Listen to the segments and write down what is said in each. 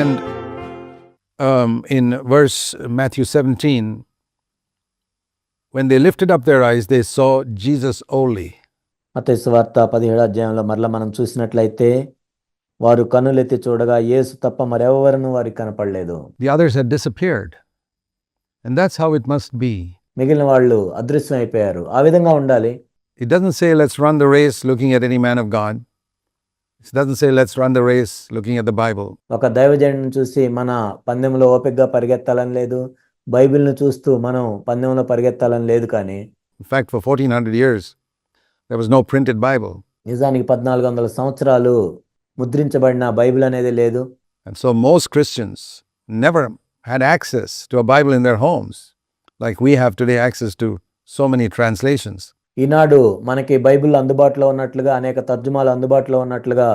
And in verse Matthew 17, when they lifted up their eyes, they saw Jesus only. మత్తయి సువార్త 17వ అధ్యాయంలో మరలా మనం చూసినట్లయితే వారు కన్నులెత్తి చూడగా యేసు తప్ప మరెవరను వారికి కనపడలేదు. The others had disappeared. And that's how it must be. మిగిలిన వాళ్ళు అదృశ్యం అయిపోయారు. ఆ విధంగా ఉండాలి. It doesn't say let's run the race looking at any man of God. It doesn't say let's run the race looking at the Bible. ఒక దైవజనుడిని చూసి మన పందెంలో ఓపికగా పరిగెత్తాలని లేదు, బైబిల్ను చూస్తూ మనం పందెంలో పరిగెత్తాలని లేదు. కానీ In fact, for 1400 years, there was no printed Bible. నిజానికి 1400 సంవత్సరాలు ముద్రించబడిన బైబిల్ అనేది లేదు. And so most Christians never had access to a Bible in their homes, like we have today access to so many translations. ఈనాడు మనకి Bible అందుబాటులో ఉన్నట్లుగా, అనేక తర్జుమాలు అందుబాటులో ఉన్నట్లుగా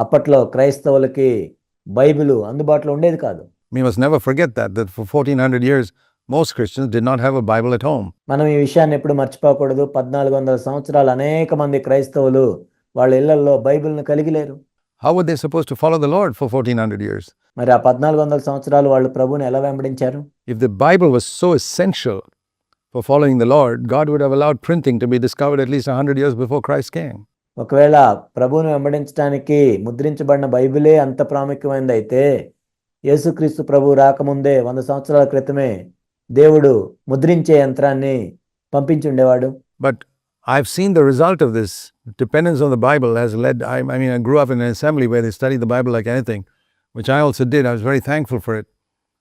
అప్పట్లో క్రైస్తవులకి బైబిల్ అందుబాటులో ఉండేది కాదు. We must never forget that for 1400 years, most Christians did not have a Bible at home. మనం ఈ విషయాన్ని ఎప్పుడు మర్చిపోకూడదు. 1400 సంవత్సరాలు అనేక మంది క్రైస్తవులు వాళ్ళ ఇళ్లలో బైబిల్ను కలిగి లేరు. How were they supposed to follow the Lord for 1400 years? మరి ఆ 1400 సంవత్సరాలు వాళ్ళు ప్రభువుని ఎలా వెంబడించారు? If the Bible was so essential for following the Lord, God would have allowed printing to be discovered at least 100 years before Christ came. ఒకవేళ ప్రభువుని వెంబడించడానికి ముద్రించబడిన బైబిలే అంత ప్రాముఖ్యమైనది అయితే యేసుక్రీస్తు ప్రభు రాకముందే 100 సంవత్సరాల క్రితమే దేవుడు ముద్రించే యంత్రాన్ని పంపించి ఉండేవాడు. But I've seen the result of this dependence on the Bible has led, I grew up in an assembly where they studied the Bible like anything, which I also did. I was very thankful for it.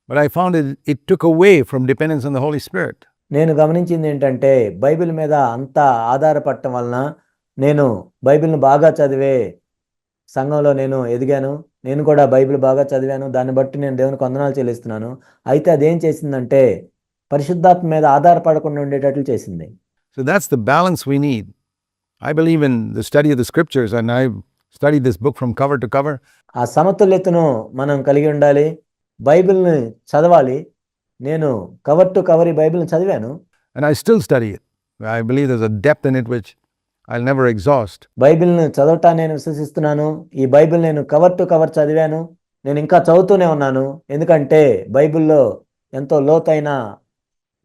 But I found it took away from dependence on the Holy Spirit. నేను గమనించింది ఏంటంటే Bible మీద అంత ఆధారపడటం వలన నేను బైబిల్ను బాగా చదివే సంఘంలో నేను ఎదిగాను. నేను కూడా బైబిల్ బాగా చదివాను. దాన్ని బట్టి నేను దేవునికి వందనాలు చెల్లిస్తున్నాను. అయితే అదేం చేసిందంటే పరిశుద్ధాత్మ మీద ఆధారపడకుండా ఉండేటట్లు చేసింది. So that's the balance we need. I believe in the study of the scriptures, and I've studied this book from cover to cover. ఆ సమతుల్యతను మనం కలిగి ఉండాలి. బైబిల్ని చదవాలి. నేను కవర్ టు కవర్ ఈ బైబిల్ని చదివాను. And I still study it. I believe there's a depth in it which I'll never exhaust. బైబిల్ని చదవటాన్ని నేను విశ్వసిస్తున్నాను. ఈ బైబిల్ నేను కవర్ టు కవర్ చదివాను. నేను ఇంకా చదువుతూనే ఉన్నాను. ఎందుకంటే బైబిల్లో ఎంతో లోతైన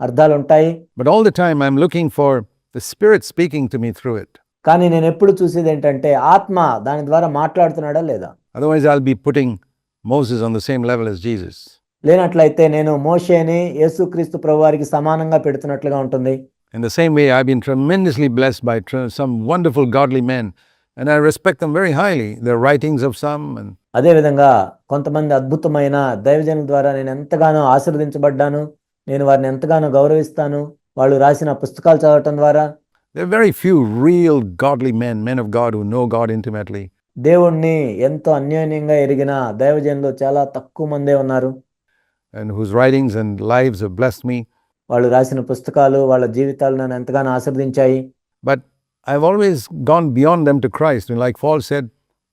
అర్థాలు ఉంటాయి. But all the time I'm looking for the Spirit speaking to me through it. కానీ నేను ఎప్పుడు చూసేది ఏంటంటే ఆత్మ దాని ద్వారా మాట్లాడుతున్నాడా లేదా. Otherwise I'll be putting Moses on the same level as Jesus. లేనట్లయితే నేను మోషేని యేసుక్రీస్తు ప్రభువారికి సమానంగా పెడుతున్నట్లుగా ఉంటుంది. In the same way, I've been tremendously blessed by some wonderful godly men, and I respect them very highly. The writings of some. And అదే విధంగా కొంతమంది అద్భుతమైన దైవజనుల ద్వారా నేను ఎంతగానో ఆశీర్వదించబడ్డాను. నేను వారిని ఎంతగానో గౌరవిస్తాను. వాళ్ళు రాసిన పుస్తకాలు చదవటం ద్వారా. There are very few real godly men of God who know God intimately. దేవుణ్ణి ఎంతో అన్యోన్యంగా ఎరిగిన దైవజనులు చాలా తక్కువ మందే ఉన్నారు. And whose writings and lives have blessed me. వాళ్ళు రాసిన పుస్తకాలు వాళ్ళ జీవితాలు నన్ను ఎంతగానో ఆశీర్వదించాయి. But I've always gone beyond them to Christ. And like Paul said,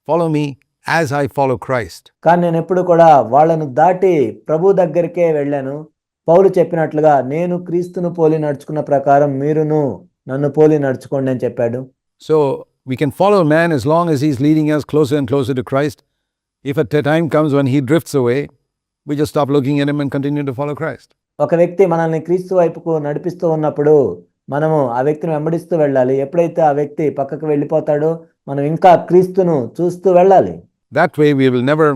follow me as I follow Christ. కానీ నేను ఎప్పుడు కూడా వాళ్ళను దాటి ప్రభు దగ్గరికే వెళ్ళాను. పౌలు చెప్పినట్లుగా నేను క్రీస్తును పోలి నడుచుకున్న ప్రకారం మీరును నన్ను పోలి నడుచుకోండి అని చెప్పాడు. So we can follow a man as long as he's leading us closer and closer to Christ. If a time comes when he drifts away, we just stop looking at him and continue to follow Christ. ఒక వ్యక్తి మనల్ని క్రీస్తు వైపుకు నడిపిస్తూ ఉన్నప్పుడు మనము ఆ వ్యక్తిని వెంబడిస్తూ వెళ్ళాలి. ఎప్పుడైతే ఆ వ్యక్తి పక్కకు వెళ్ళిపోతాడో మనం ఇంకా క్రీస్తును చూస్తూ వెళ్ళాలి. That way we will never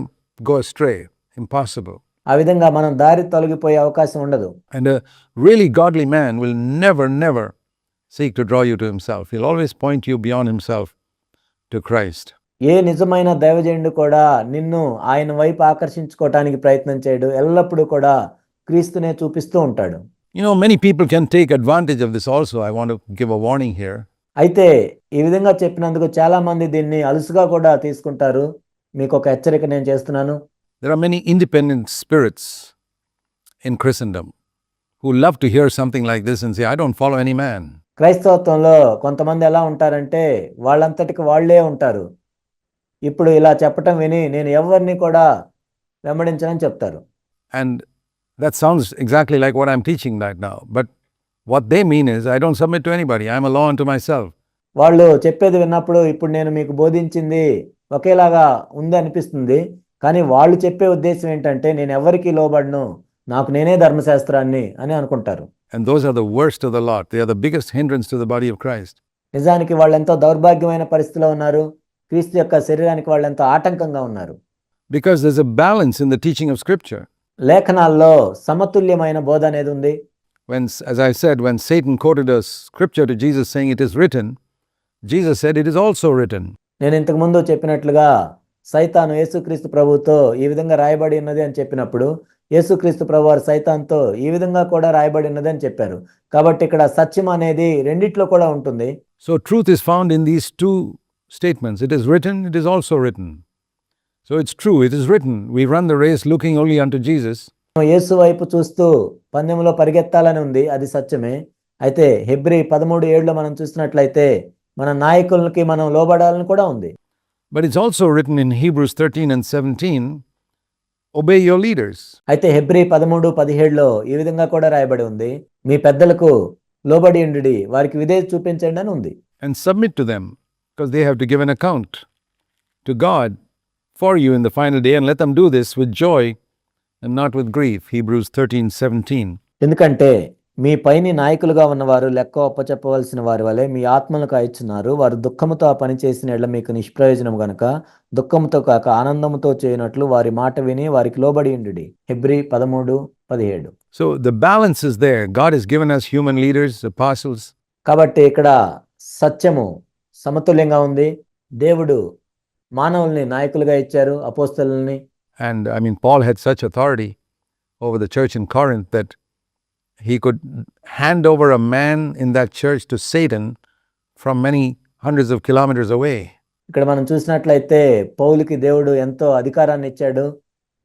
go astray. Impossible. ఆ విధంగా మనం దారి తొలగిపోయే అవకాశం ఉండదు. And a really godly man will never seek to draw you to himself. He'll always point you beyond himself to Christ. ఏ నిజమైన దైవజనుడు కూడా నిన్ను ఆయన వైపు ఆకర్షించుకోవటానికి ప్రయత్నం చేయడు. ఎల్లప్పుడూ కూడా క్రీస్తునే చూపిస్తూ ఉంటాడు. You know, many people can take advantage of this also. I want to give a warning here. అయితే ఈ విధంగా చెప్పినందుకు చాలా మంది దీన్ని అలుసుగా కూడా తీసుకుంటారు. మీకు ఒక హెచ్చరిక నేను చేస్తున్నాను. There are many independent spirits in Christendom who love to hear something like this and say, I don't follow any man. క్రైస్తవత్వంలో కొంతమంది ఎలా ఉంటారంటే వాళ్ళంతటికి వాళ్లే ఉంటారు. ఇప్పుడు ఇలా చెప్పటం విని నేను ఎవరిని కూడా వెంబడించనని చెప్తారు. And that sounds exactly like what I'm teaching right now. But what they mean is, I don't submit to anybody. I'm a law unto myself. వాళ్ళు చెప్పేది విన్నప్పుడు ఇప్పుడు నేను మీకు బోధించింది ఒకేలాగా ఉంది అనిపిస్తుంది. కానీ వాళ్ళు చెప్పే ఉద్దేశం ఏంటంటే నేను ఎవరికి లోబడను, నాకు నేనే ధర్మశాస్త్రాన్ని అని అనుకుంటారు. And those are the worst of the lot. They are the biggest hindrance to the body of Christ. నిజానికి వాళ్ళు ఎంతో దౌర్భాగ్యమైన పరిస్థితిలో ఉన్నారు. క్రీస్తు యొక్క శరీరానికి వాళ్ళు ఎంతో ఆటంకంగా ఉన్నారు. Because there's a balance in the teaching of Scripture. లేఖనాల్లో సమతుల్యమైన బోధ అనేది ఉంది. When, as I said, when Satan quoted a scripture to Jesus saying it is written, Jesus said it is also written. నేను ఇంతకు ముందు చెప్పినట్లుగా సైతాను యేసుక్రీస్తు ప్రభువుతో ఈ విధంగా రాయబడి ఉన్నది అని చెప్పినప్పుడు యేసుక్రీస్తు ప్రభు వారు సైతాన్తో ఈ విధంగా కూడా రాయబడి ఉన్నది అని చెప్పారు. కాబట్టి ఇక్కడ సత్యం అనేది రెండిట్లో కూడా ఉంటుంది. So truth is found in these two statements. It is written, it is also written. So it's true, it is written. We run the race looking only unto Jesus. యేసు వైపు చూస్తూ పందెంలో పరిగెత్తాలని ఉంది, అది సత్యమే. అయితే హెబ్రీ 13:7 మనం చూసినట్లయితే మన నాయకులకి మనం లోబడాలని కూడా ఉంది. But it's also written in Hebrews 13 and 17, obey your leaders. అయితే హెబ్రీ 13:17 ఈ విధంగా కూడా రాయబడి ఉంది, మీ పెద్దలకు లోబడి ఉండుడి, వారికి విధేయత చూపించండి అని ఉంది. And submit to them, because they have to give an account to God for you in the final day, and let them do this with joy and not with grief. Hebrews 13:17. ఎందుకంటే మీ పైని నాయకులుగా ఉన్నవారు లెక్క ఒప్పచెప్పవలసిన వారి వలె మీ ఆత్మలకు అయచున్నారు. వారు దుఃఖముతో ఆ పని చేసిన ఎడల మీకు నిష్ప్రయోజనం గనుక దుఃఖముతో కాక ఆనందముతో చేయనట్లు వారి మాట విని వారికి లోబడి ఉండుడి. Hebrew 13:17. So the balance is there. God has given us human leaders, apostles. కాబట్టి ఇక్కడ సత్యము సమతుల్యంగా ఉంది. దేవుడు మానవుల్ని నాయకులుగా ఇచ్చారు, అపోస్తలుల్ని. And I mean, Paul had such authority over the church in Corinth that he could hand over a man in that church to Satan from many hundreds of kilometers away. ఇక్కడ మనం చూసినట్లయితే పౌలుకి దేవుడు ఎంతో అధికారాన్ని ఇచ్చాడు.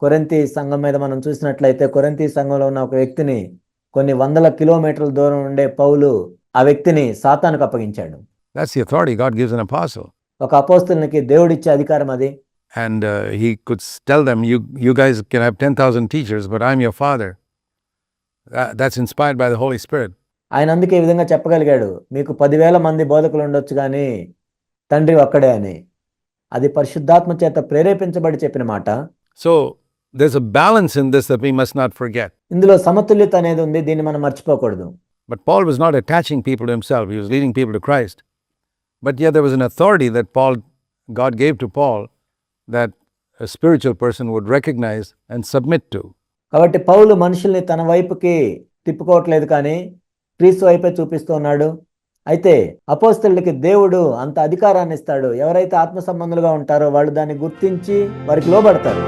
కొరింథీ సంఘం మీద మనం చూసినట్లయితే కొరింథీ సంఘంలో ఉన్న ఒక వ్యక్తిని కొన్ని వందల కిలోమీటర్ల దూరం ఉండే పౌలు ఆ వ్యక్తిని సాతానుకు అప్పగించాడు. That's the authority God gives an apostle. ఒక అపోస్తలునికి దేవుడిచ్చే అధికారం అది. And he could tell them, you guys can have 10,000 teachers, but I'm your father. That's inspired by the Holy Spirit. ఆయన అందుకే ఈ విధంగా చెప్పగలిగాడు, మీకు 10,000 మంది బోధకులు ఉండొచ్చు కానీ తండ్రి ఒక్కడే అని. అది పరిశుద్ధాత్మ చేత ప్రేరేపించబడి చెప్పిన మాట. So there's a balance in this that we must not forget. ఇందులో సమతుల్యత అనేది ఉంది, దీన్ని మనం మర్చిపోకూడదు. But Paul was not attaching people to himself. He was leading people to Christ. But yet there was an authority that God gave to Paul that a spiritual person would recognize and submit to. కాబట్టి పౌలు మనుషుల్ని తన వైపుకి తిప్పుకోవట్లేదు కానీ క్రీస్తు వైపే చూపిస్తూ ఉన్నాడు. అయితే అపోస్తలులకి దేవుడు అంత అధికారాన్ని ఇస్తాడు. ఎవరైతే ఆత్మ సంబంధులుగా ఉంటారో వాళ్ళు దాన్ని గుర్తించి వారికి లోబడతారు.